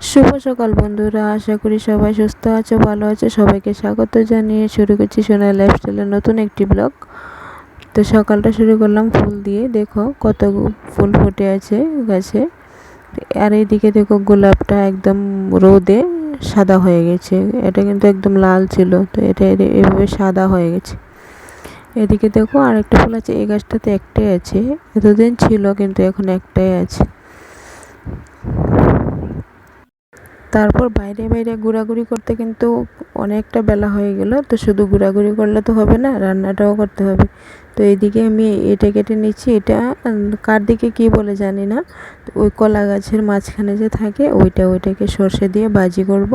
শুভ সকাল বন্ধুরা, আশা করি সবাই সুস্থ আছো, ভালো আছো। সবাইকে স্বাগত জানিয়ে শুরু করছি সোনার লাইফস্টাইলের নতুন একটি ব্লগ। তো সকালটা শুরু করলাম ফুল দিয়ে। দেখো কত ফুল ফুটে আছে গাছে। আর এইদিকে দেখো গোলাপটা একদম রোদে সাদা হয়ে গেছে। এটা কিন্তু একদম লাল ছিল, তো এটা এভাবে সাদা হয়ে গেছে। এদিকে দেখো আরেকটা ফুল আছে, এই গাছটাতে একটাই আছে, এতদিন ছিল কিন্তু এখন একটাই আছে। তারপর বাইরে বাইরে ঘোরাঘুরি করতে কিন্তু অনেকটা বেলা হয়ে গেল। তো শুধু ঘোরাঘুরি করলে তো হবে না, রান্নাটাও করতে হবে। তো এইদিকে আমি এটা কেটে নিচ্ছি। এটা কার দিকে কি বলে জানি না, তো ওই কলা গাছের মাঝখানে যে থাকে ওইটাকে সর্ষে দিয়ে ভাজি করব।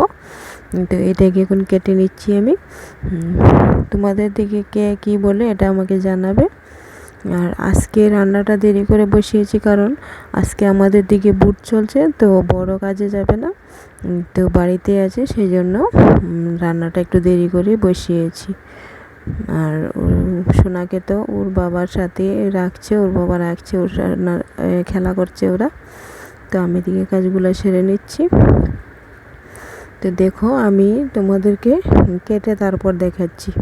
তো এটাকে এখন কেটে নিচ্ছি আমি। তোমাদের দিকে কে কী বলে এটা আমাকে জানাবে। আর আজকে রান্নাটা দেরি করে বসিয়েছি, কারণ আজকে আমাদের দিকে বুট চলছে, তো বড় কাজে যাবে না, তো বাড়িতে আছে, সেই জন্য রান্নাটা একটু দেরি করে বসিয়েছি। আর সোনাকে তো ওর বাবার সাথে রাখছে, ওর বাবা রাখছে, ওর খেলা করছে ওরা। তো আমি দিকে কাজগুলো সেরে নিচ্ছি। তো দেখো আমি তোমাদেরকে কেটে তারপর দেখাচ্ছি।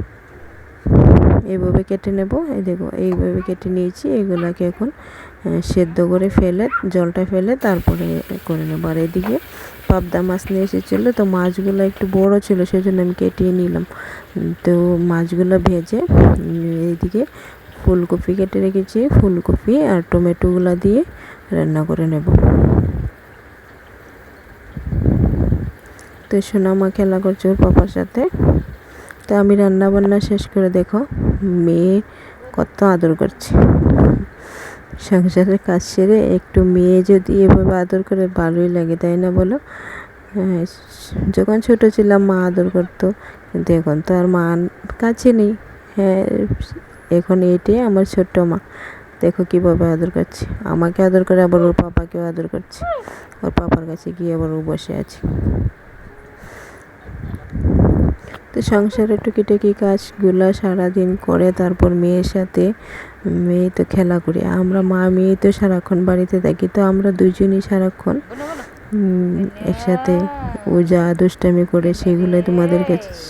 এইভাবে কেটে নেব। এই দেখো এইভাবে কেটে নিয়েছি। এগুলাকে এখন সেদ্ধ করে ফেলে, জলটা ফেলে তারপরে করে নেব। আর এদিকে পাবদা মাছ নিয়ে এসেছিলো, তো মাছগুলো একটু বড় ছিল, সেই জন্য আমি কেটিয়ে নিলাম। তো মাছগুলো ভেজে এইদিকে ফুলকপি কেটে রেখেছি, ফুলকপি আর টমেটোগুলো দিয়ে রান্না করে নেব। তো সোনামা খেলা করছে ওর পাপার সাথে। তো আমি রান্না বান্না শেষ করে দেখো মেয়ে কত আদর করছে। সংসারের কাজ সেরে একটু মেয়ে যদি এভাবে আদর করে ভালোই লাগে, তাই না বলো? যখন ছোট ছিলাম মা আদর করতো, কিন্তু এখন তো আর মা কাছে নেই। হ্যাঁ, এখন এটাই আমার ছোট্ট মা। দেখো কীভাবে আদর করছে, আমাকে আদর করে, আবার ওর পাপাকেও আদর করছে। ওর পাপার কাছে গিয়ে আবার ও বসে আছে। তো সংসারের টুকিটাকি কাজগুলো সারাদিন করে তারপর মেয়ের সাথে মেয়ে তো খেলা করি। আমরা মা মেয়ে তো সারাক্ষণ বাড়িতে থাকি, তো আমরা দুজনই সারাক্ষণ একসাথে ও যা দুষ্টামি করে সেগুলো তোমাদের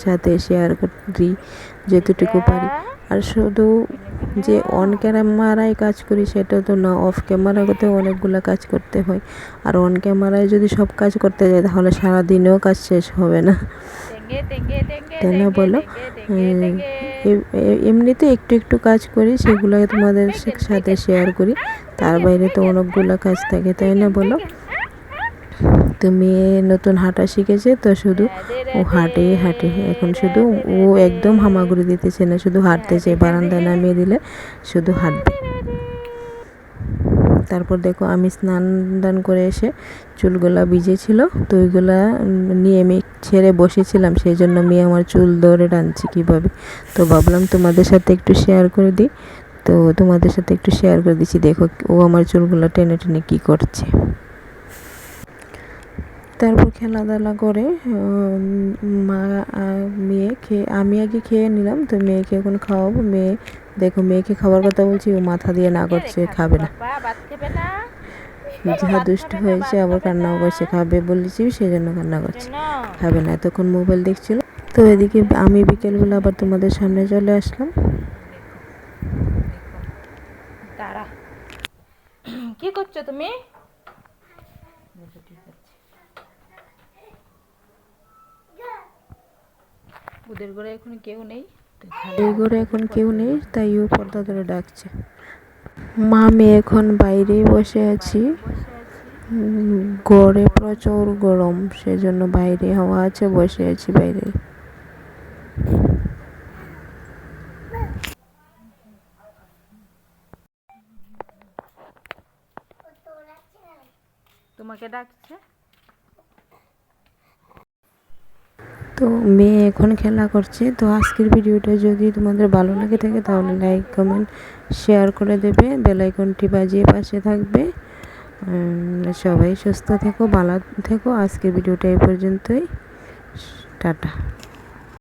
সাথে শেয়ার করি যতটুকু পারি। আর শুধু যে অন ক্যামেরায় কাজ করি সেটা তো না, অফ ক্যামেরাতেও অনেকগুলো কাজ করতে হয়। আর অন ক্যামেরায় যদি সব কাজ করতে যাই তাহলে সারাদিনেও কাজ শেষ হবে না, তাই না বলো? এমনিতে একটু একটু কাজ করি, সেগুলো তোমাদের সাথে শেয়ার করি। তার বাইরে তো অনেকগুলো কাজ থাকে, তাই না বলো? তো মেয়ে নতুন হাঁটা শিখেছে, তো শুধু ও হাঁটে হাঁটে, এখন শুধু ও একদম হামাগুড়ি দিতেছে না, শুধু হাঁটতেছে। বারান্দায় নামিয়ে দিলে শুধু হাঁটবে। তারপর দেখো আমি স্নান দান করে এসে চুলগুলা ভিজেছিল, তো ওইগুলা নিয়ে আমি ছেড়ে বসেছিলাম, সেই জন্য মেয়ে আমার চুল ধরে টানছি কীভাবে। তো ভাবলাম তোমাদের সাথে একটু শেয়ার করে দিই, তো তোমাদের সাথে একটু শেয়ার করে দিচ্ছি। দেখো ও আমার চুলগুলো টেনে টেনে কী করছে। তারপর খেলাধুলা করে মা মেয়ে আমি আগে খেয়ে নিলাম, তো মেয়েকে এখন খাওয়াবো। দেখো মেয়েকে খাবার কথা বলছি, ও মাথা দিয়ে না করছে, খাবে না। যা দুষ্ট হয়েছে, আবার কান্নাও করছে, খাবে বলেছি সেই জন্য কান্না করছে, খাবে না। এতক্ষণ মোবাইল দেখছিল। তো এদিকে আমি বিকেলবেলা আবার তোমাদের সামনে চলে আসলাম। কি করছো তুমি? ওদের ঘরে এখন কেউ নেই, এই ঘরে এখন কেউ নেই, তাই ও পর্দা ধরে ডাকছে। মা মেয়ে এখন বাইরেই বসে আছি। ঘরে প্রচুর গরম, সেজন্য বাইরে হাওয়া আছে, বসে আছি বাইরে। তোমাকে ডাকছে। তো মেয়ে এখন খেলা করছে। তো আজকের ভিডিওটা যদি তোমাদের ভালো লাগে থাকে তাহলে লাইক কমেন্ট শেয়ার করে দেবে, বেল আইকনটি বাজিয়ে পাশে থাকবে। সবাই সুস্থ থেকো, ভালো থেকো। আজকের ভিডিওটা এই পর্যন্তই। টাটা।